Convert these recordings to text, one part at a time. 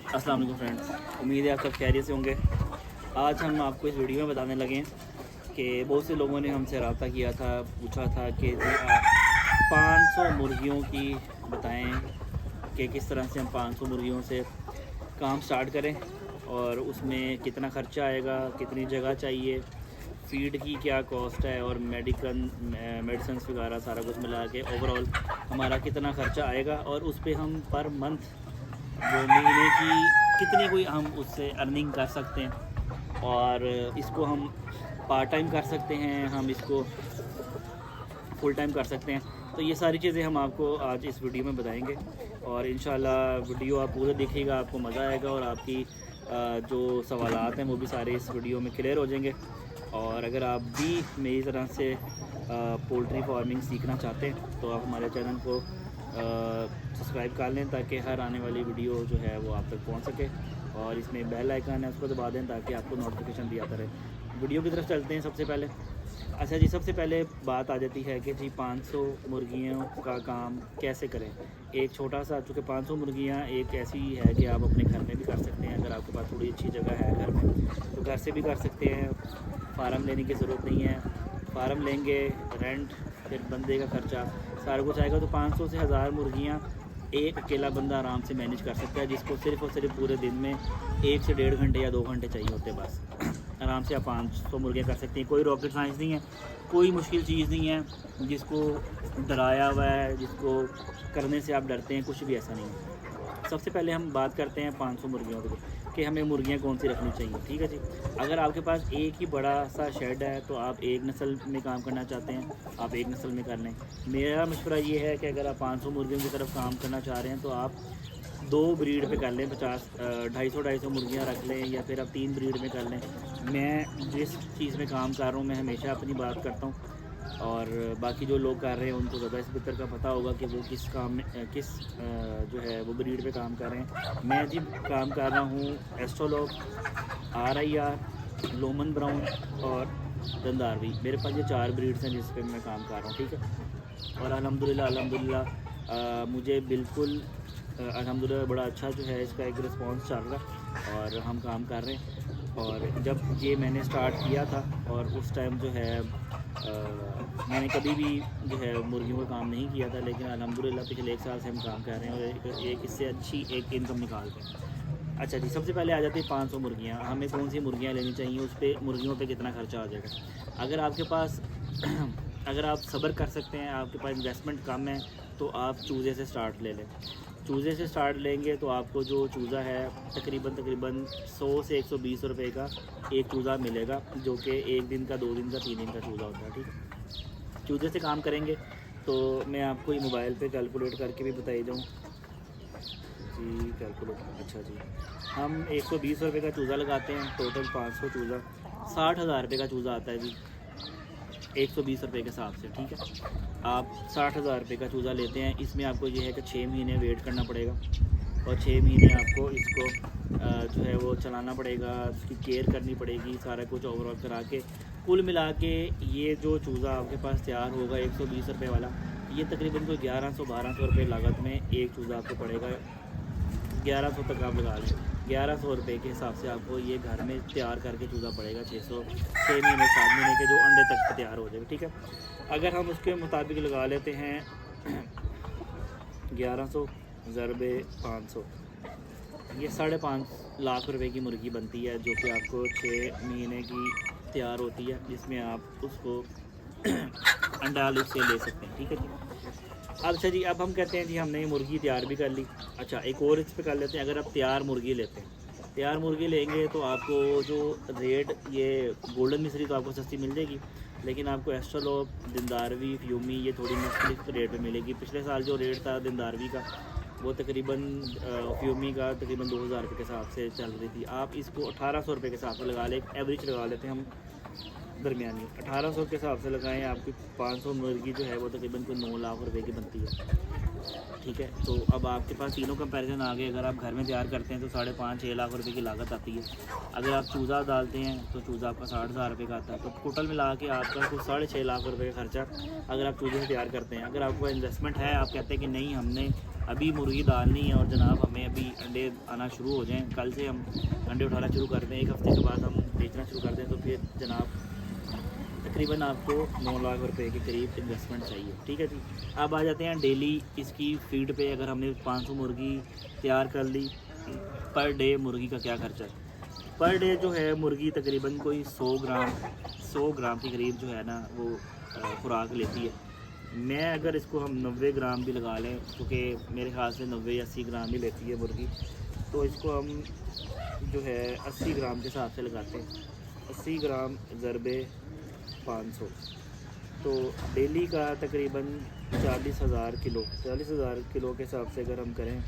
अस्सलाम वालेकुम फ्रेंड्स, उम्मीद है आप सब खैरियत से होंगे। आज हम आपको इस वीडियो में बताने लगे हैं कि बहुत से लोगों ने हमसे रब्ता किया था, पूछा था कि 500 मुर्गियों की बताएं कि किस तरह से हम 500 मुर्गियों से काम स्टार्ट करें और उसमें कितना ख़र्चा आएगा, कितनी जगह चाहिए, फ़ीड की क्या कॉस्ट है और मेडिसिन वगैरह सारा कुछ मिला के ओवरऑल हमारा कितना ख़र्चा आएगा और उस पर हम पर मंथ जो महीने की कितनी कोई हम उससे अर्निंग कर सकते हैं और इसको हम पार्ट टाइम कर सकते हैं, हम इसको फुल टाइम कर सकते हैं। तो ये सारी चीज़ें हम आपको आज इस वीडियो में बताएंगे और इंशाल्लाह वीडियो आप पूरा देखिएगा, आपको मज़ा आएगा और आपकी जो सवालात हैं वो भी सारे इस वीडियो में क्लियर हो जाएंगे। और अगर आप भी मेरी तरह से पोल्ट्री फार्मिंग सीखना चाहते हैं तो आप हमारे चैनल को सब्सक्राइब कर लें ताकि हर आने वाली वीडियो जो है वो आप तक पहुंच सके और इसमें बेल आइकन है उसको दबा दें ताकि आपको नोटिफिकेशन भी आता रहे। वीडियो की तरफ चलते हैं। सबसे पहले अच्छा जी, सबसे पहले बात आ जाती है कि जी 500 मुर्गियों का काम कैसे करें। एक छोटा सा, चूँकि 500 मुर्गियाँ एक ऐसी है कि आप अपने घर में भी कर सकते हैं। अगर आपके पास थोड़ी अच्छी जगह है घर में तो घर से भी कर सकते हैं, फार्म लेने की ज़रूरत नहीं है। फार्म लेंगे, रेंट, फिर बंदे का ख़र्चा सारा कुछ आएगा तो 500 से 1000 मुर्गियाँ एक अकेला बंदा आराम से मैनेज कर सकता है, जिसको सिर्फ़ और सिर्फ पूरे दिन में 1 से 1.5 घंटे या 2 घंटे चाहिए होते हैं बस। आराम से आप 500 मुर्गियाँ कर सकते हैं। कोई रॉकेट साइंस नहीं है, कोई मुश्किल चीज़ नहीं है जिसको डराया हुआ है, जिसको करने से आप डरते हैं, कुछ भी ऐसा नहीं है। सबसे पहले हम बात करते हैं 500 मुर्गियों की कि हमें मुर्गियाँ कौन सी रखनी चाहिए। ठीक है जी, अगर आपके पास एक ही बड़ा सा शेड है तो आप एक नस्ल में काम करना चाहते हैं, आप एक नस्ल में कर लें। मेरा मशवरा ये है कि अगर आप 500 मुर्गियों की तरफ काम करना चाह रहे हैं तो आप 2 ब्रीड पे कर लें, 250 मुर्गियाँ रख लें या फिर आप 3 ब्रीड में कर लें। मैं जिस चीज़ में काम कर रहा हूँ मैं हमेशा अपनी बात करता हूँ और बाकी जो लोग कर रहे हैं उनको ज़्यादा इस बेहतर का पता होगा कि वो किस काम में जो है वो ब्रीड पे काम कर रहे हैं। मैं जी काम कर रहा हूँ एस्ट्रोलॉग, RIR, लोमन ब्राउन और दंदारवी। मेरे पास ये 4 ब्रीड्स हैं जिस पे मैं काम कर रहा हूँ। ठीक है, और अल्हम्दुलिल्लाह मुझे बिल्कुल अल्हम्दुलिल्लाह बड़ा अच्छा जो है इसका एक रिस्पांस चल रहा है और हम काम कर रहे हैं। और जब ये मैंने स्टार्ट किया था और उस टाइम जो है मैंने कभी भी जो है मुर्गियों का काम नहीं किया था, लेकिन अल्हम्दुलिल्लाह पिछले 1 साल से हम काम कर रहे हैं और एक इससे अच्छी एक इनकम निकाल रहे हैं। अच्छा जी, सबसे पहले आ जाती है 500 मुर्गियाँ। हमें कौन सी मुर्गियाँ लेनी चाहिए, उस पर मुर्गियों पे कितना ख़र्चा आ जाएगा। अगर आपके पास अगर आप सब्र कर सकते हैं, आपके पास इन्वेस्टमेंट कम है तो आप चूज़े से स्टार्ट ले लें। चूज़े से स्टार्ट लेंगे तो आपको जो चूज़ा है तकरीबन 100 से 120 रुपये का एक चूज़ा मिलेगा, जो कि 1 दिन का, 2 दिन का, 3 दिन का चूज़ा होता है। ठीक है, चूज़े से काम करेंगे तो मैं आपको ये मोबाइल पे कैलकुलेट करके भी बताई दूँ जी। कैलकुलेट, अच्छा जी, हम 120 रुपये का चूज़ा लगाते हैं, टोटल 500 चूज़ा 60,000 रुपये का चूज़ा आता है जी 120 रुपये के हिसाब से। ठीक है, आप 60,000 रुपये का चूज़ा लेते हैं। इसमें आपको ये है कि 6 महीने वेट करना पड़ेगा और 6 महीने आपको इसको जो है वो चलाना पड़ेगा, उसकी केयर करनी पड़ेगी, सारा कुछ ओवरऑल करा के कुल मिला के ये जो चूज़ा आपके पास तैयार होगा 120 रुपये वाला, ये तकरीबन कोई 1100-1200 रुपये लागत में एक चूज़ा आपको पड़ेगा। 1100 तक आप लगा लें, 1100 रुपये के हिसाब से आपको ये घर में तैयार करके चूज़ा पड़ेगा। 6 महीने 7 महीने के जो अंडे तक तैयार हो जाएगा। ठीक है, अगर हम उसके मुताबिक लगा लेते हैं 1100 ज़रबे 500, ये 5.5 लाख रुपए की मुर्गी बनती है जो कि आपको 6 महीने की तैयार होती है, जिसमें आप उसको अंडा से ले सकते हैं। ठीक है जी, अच्छा जी, अब हम कहते हैं जी हमने ये मुर्गी तैयार भी कर ली। अच्छा, एक और इस पे कर लेते हैं। अगर आप तैयार मुर्गी लेते हैं, तैयार मुर्गी लेंगे तो आपको जो रेट, ये गोल्डन मिसरी तो आपको सस्ती मिल जाएगी, लेकिन आपको एस्ट्रोलॉग, दिंदारवी, फ्यूमी ये थोड़ी मुख्तलिफ रेट पे मिलेगी। पिछले साल जो रेट था दिंदारवी का वो तकरीबन फ्यूमी का तकरीबन 2000 रुपये के हिसाब से चल रही थी। आप इसको 1800 रुपये के हिसाब से लगा लें, एक एवरेज लगा लेते हैं हम दरमियानी 1800 के हिसाब से लगाएं। आपकी 500 मुर्गी जो है वो तकरीबन कोई 9 लाख रुपए की बनती है। ठीक है, तो अब आपके पास तीनों कंपैरिजन आ गए। अगर आप घर में तैयार करते हैं तो 5.5-6 लाख रुपए की लागत आती है। अगर आप चूज़ा डालते हैं तो चूज़ा आपका 60,000 रुपये का आता है। तो टोटल मिला के आपका कुछ 6.5 लाख रुपये का खर्चा अगर आप चूज़े से तैयार करते हैं। अगर आपको इन्वेस्टमेंट है, आप कहते हैं कि नहीं हमने अभी मुर्गी डालनी है और जनाब हमें अभी अंडे आना शुरू हो जाएं, कल से हम अंडे उठाना शुरू कर दें, 1 हफ़्ते के बाद हम बेचना शुरू कर दें, तो फिर जनाब तकरीबन आपको 9 लाख रुपए के करीब इन्वेस्टमेंट चाहिए। ठीक है जी। अब आ जाते हैं डेली इसकी फीड पे। अगर हमने 500 मुर्गी तैयार कर ली, पर डे मुर्गी का क्या खर्चा है? पर डे जो है मुर्गी तकरीबन कोई 100 ग्राम के करीब जो है ना वो खुराक लेती है। मैं अगर इसको हम 90 ग्राम भी लगा लें, क्योंकि मेरे ख्याल से 90 या 80 ग्राम ही लेती है मुर्गी, तो इसको हम जो है 80 ग्राम के हिसाब से लगाते हैं। 80 ग्राम ज़रबे 500, तो डेली का तकरीबन 40,000 किलो, 40,000 किलो के हिसाब से अगर हम करें,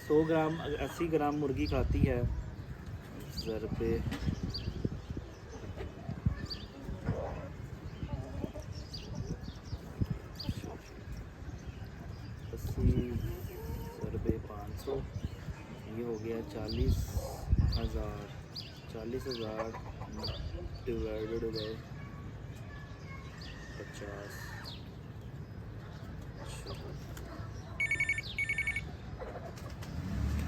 100 ग्राम 80 ग्राम मुर्गी खाती है, ज़रबे 500, ये हो गया 40,000 डिवाइडेड बाय 50।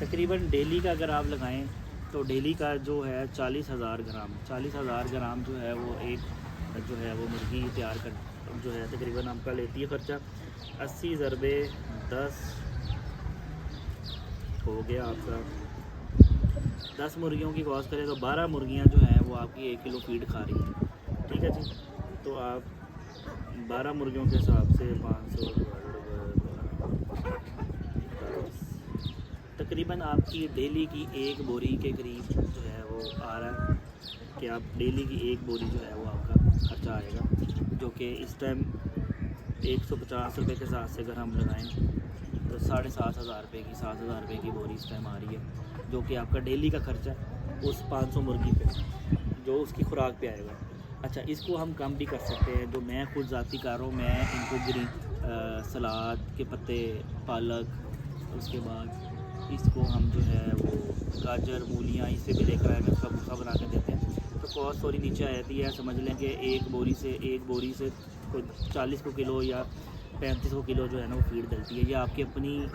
तकरीबन डेली का अगर आप लगाएं तो डेली का जो है 40,000 ग्राम जो है वो एक जो है वो मुर्गी तैयार कर जो है तकरीबन आपका लेती है खर्चा। 80 ज़रबे 10 हो गया आपका। 10 मुर्गियों की कॉस्ट करें तो 12 मुर्गियां जो हैं वो आपकी 1 किलो फीड खा रही हैं। ठीक है जी। तो आप 12 मुर्गियों के हिसाब से 500 तकरीबन आपकी डेली की 1 बोरी के करीब जो है वो आ रहा है कि आप डेली की 1 बोरी जो है वो आपका खर्चा आएगा, जो कि इस टाइम 150 रुपये के हिसाब से अगर हम लगाएं तो 7,500 रुपये की 7,000 रुपये की बोरी इस टाइम आ रही है, जो कि आपका डेली का खर्चा उस 500 मुर्गी पे जो उसकी खुराक पे आएगा। अच्छा, इसको हम कम भी कर सकते हैं। जो मैं खुद ज़ाती कर रहा हूँ, मैं इनको ग्रीन सलाद के पत्ते, पालक, उसके बाद इसको हम जो है वो गाजर, मूलियाँ इससे भी लेकर आए, मैं उसका भूसा बना कर देते हैं, तो कॉस्ट थोड़ी नीचे आ जाती है। समझ लें कि एक बोरी से कोई 40 को किलो या 35 को किलो जो है ना वो फीड डलती है। ये आपकी अपनी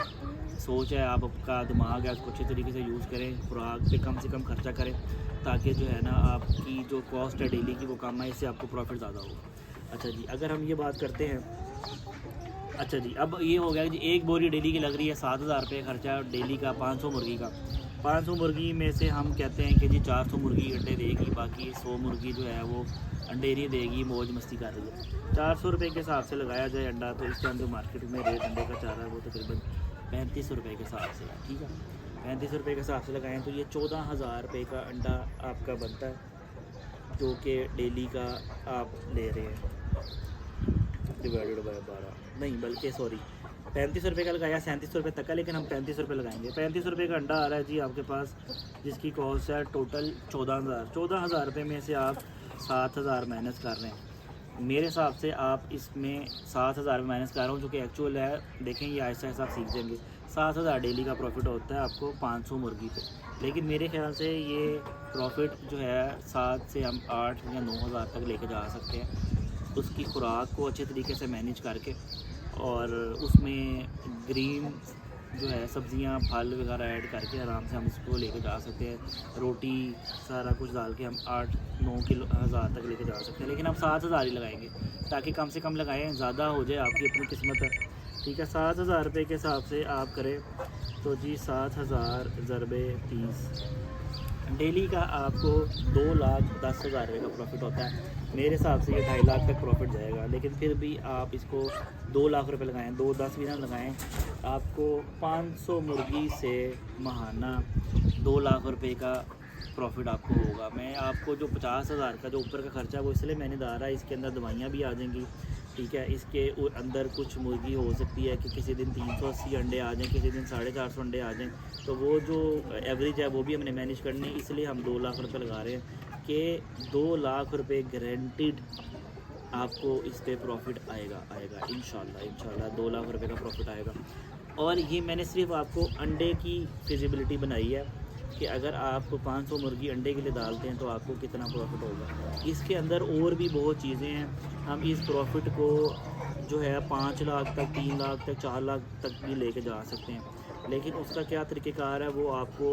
सोच है, आपका दिमाग है, उसको अच्छे तरीके से यूज़ करें, खुराक पे कम से कम खर्चा करें, ताकि जो है ना आपकी जो कॉस्ट है डेली की वो कम है, इससे आपको प्रॉफिट ज़्यादा होगा। अच्छा जी, अगर हम ये बात करते हैं, अच्छा जी, अब ये हो गया कि एक बोरी डेली की लग रही है 7,000 रुपये खर्चा डेली का 500 मुर्गी का। 500 मुर्गी में से हम कहते हैं कि जी 400 मुर्गी अंडे देगी, बाकी 100 मुर्गी जो है वो अंडे नहीं देगी, मौज मस्ती कर रही है। 400 रुपये के हिसाब से लगाया जाए अंडा, तो इस टाइम जो मार्केट में रेट अंडे का चाह रहा है वो तकरीबन 35 रुपये के हिसाब से है। ठीक है, 35 रुपये के हिसाब से लगाएं तो ये 14,000 रुपये का अंडा आपका बनता है, जो कि डेली का आप ले रहे हैं डिवाइडेड बाय 12, नहीं बल्कि सॉरी 35 रुपये का लगाया, 37 रुपये तक का, लेकिन हम 35 रुपये लगाएंगे। 35 रुपये का अंडा आ रहा है जी आपके पास, जिसकी कॉस्ट है टोटल 14,000 रुपये में से आप 7,000 माइनस कर रहे हैं। मेरे हिसाब से आप इसमें 7,000 माइनस कर रहा हूँ, जो कि एक्चुअल है। देखें, ये ऐसा ऐसा आप सीख जाएंगे। 7,000 डेली का प्रॉफिट होता है आपको 500 मुर्गी पे, लेकिन मेरे ख्याल से ये प्रॉफिट जो है 7 से हम 8 या 9,000 तक लेके जा सकते हैं, उसकी खुराक को अच्छे तरीके से मैनेज करके, और उसमें ग्रीन जो है सब्जियां, फल वगैरह ऐड करके आराम से हम इसको लेके जा सकते हैं। रोटी सारा कुछ डाल के हम 8-9 किलो हज़ार तक लेके जा सकते हैं, लेकिन हम 7,000 ही लगाएंगे, ताकि कम से कम लगाएं, ज़्यादा हो जाए आपकी अपनी किस्मत है। ठीक है, 7,000 रुपये के हिसाब से आप करें तो जी 7,000 ज़रबे 30 डेली का आपको 2,10,000 रुपये का प्रॉफिट होता है। मेरे हिसाब से ये 2.5 लाख तक प्रॉफिट जाएगा, लेकिन फिर भी आप इसको 2 लाख रुपए लगाएं, 2-10 भी ना लगाएं, आपको 500 मुर्गी से महाना 2 लाख रुपए का प्रॉफिट आपको होगा। मैं आपको जो 50,000 का जो ऊपर का खर्चा है वो इसलिए मैंने डाला है, इसके अंदर दवाइयाँ भी आ जाएंगी। ठीक है, इसके अंदर कुछ मुर्गी हो सकती है कि किसी दिन 380 अंडे आ जाएं, किसी दिन 450 अंडे आ जाएं, तो वो जो एवरेज है वो भी हमने मैनेज करनी है, इसलिए हम 2 लाख रुपए लगा रहे हैं कि 2 लाख रुपए गारंटीड आपको इस पे प्रॉफिट आएगा इंशाल्लाह 2 लाख रुपए का प्रॉफिट आएगा। और ये मैंने सिर्फ आपको अंडे की फिजिबिलिटी बनाई है कि अगर आप 500 मुर्गी अंडे के लिए डालते हैं तो आपको कितना प्रॉफिट होगा। इसके अंदर और भी बहुत चीज़ें हैं, हम इस प्रॉफिट को जो है 5 लाख तक, 3 लाख तक, 4 लाख तक भी लेके जा सकते हैं। लेकिन उसका क्या तरीक़ेकार है वो आपको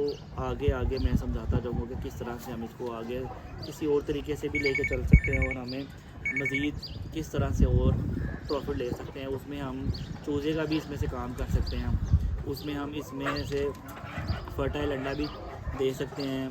आगे आगे मैं समझाता जाऊँगा कि किस तरह से हम इसको आगे किसी और तरीके से भी लेके चल सकते हैं और हमें मज़ीद किस तरह से और प्रॉफिट ले सकते हैं। उसमें हम चूज़े का भी इसमें से काम कर सकते हैं, उसमें हम इसमें से फर्टाइल अंडा भी दे सकते हैं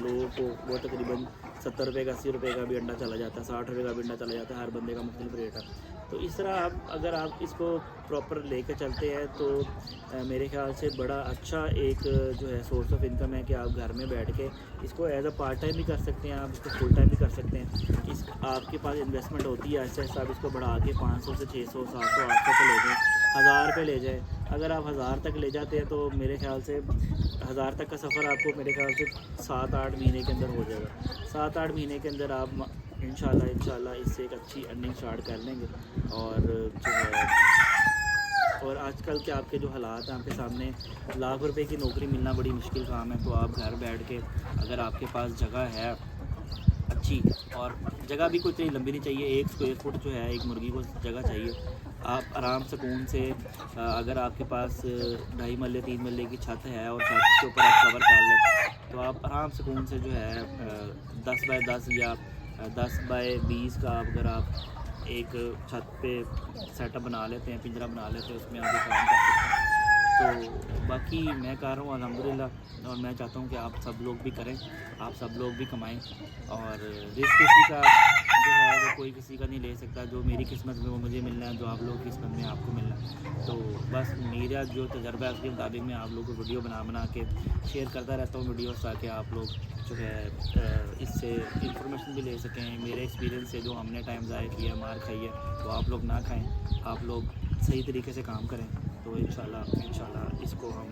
लोगों को। वो तकरीबन 70 रुपये का, 80 रुपये का भी अंडा चला जाता है, 60 रुपये का भी अंडा चला जाता है, हर बंदे का मुख्तलिफ रेट है। तो इस तरह आप अगर आप इसको प्रॉपर लेकर चलते हैं तो मेरे ख्याल से बड़ा अच्छा एक जो है सोर्स ऑफ इनकम है कि आप घर में बैठ के इसको एज अ पार्ट टाइम भी कर सकते हैं, आप इसको फुल टाइम भी कर सकते हैं। इस आपके पास इन्वेस्टमेंट होती है, ऐसे ऐसे आप इसको बढ़ा के 500 से 600, 700, 800 पे ले जाएँ, 1000 पे ले जाए। अगर आप 1000 तक ले जाते हैं तो मेरे ख्याल से 1000 तक का सफ़र आपको मेरे ख्याल से 7-8 महीने के अंदर हो जाएगा। 7-8 महीने के अंदर आप इंशाल्लाह इससे एक अच्छी अर्निंग स्टार्ट कर लेंगे। और जो है और आजकल के आपके जो हालात हैं आपके सामने, लाख रुपए की नौकरी मिलना बड़ी मुश्किल काम है। तो आप घर बैठ के अगर आपके पास जगह है अच्छी, और जगह भी कोई इतनी लंबी नहीं चाहिए, 1 स्क्वायर फुट जो है एक मुर्गी को जगह चाहिए, आप आराम सुकून से अगर आपके पास 2.5 मरले 3 मरले की छत है और छत के ऊपर आप कवर कर लें तो आप आराम सुकून से जो है 10 बाय 10 या 10 बाय 20 का अगर आप एक छत पे सेटअप बना लेते हैं, पिंजरा बना लेते हैं, उसमें आप ये काम कर सकते हैं। तो बाकी मैं कर रहा हूँ अल्हम्दुलिल्लाह, और मैं चाहता हूँ कि आप सब लोग भी करें, आप सब लोग भी कमाएं। और रिस्क किसी का जो है वो कोई किसी का नहीं ले सकता, जो मेरी किस्मत में वो मुझे मिलना है, जो आप लोगों की किस्मत में आपको मिलना है। तो बस मेरा जो तजर्बा है उसके मुताबिक मैं आप लोगों को वीडियो बना के शेयर करता रहता हूँ वीडियोस, ताकि आप लोग जो है इससे इंफॉर्मेशन भी ले सकें। मेरे एक्सपीरियंस से जो हमने टाइम ज़ाया किया, मार खाई है, तो आप लोग ना खाएँ, आप लोग सही तरीके से काम करें। तो इंशाल्लाह इसको हम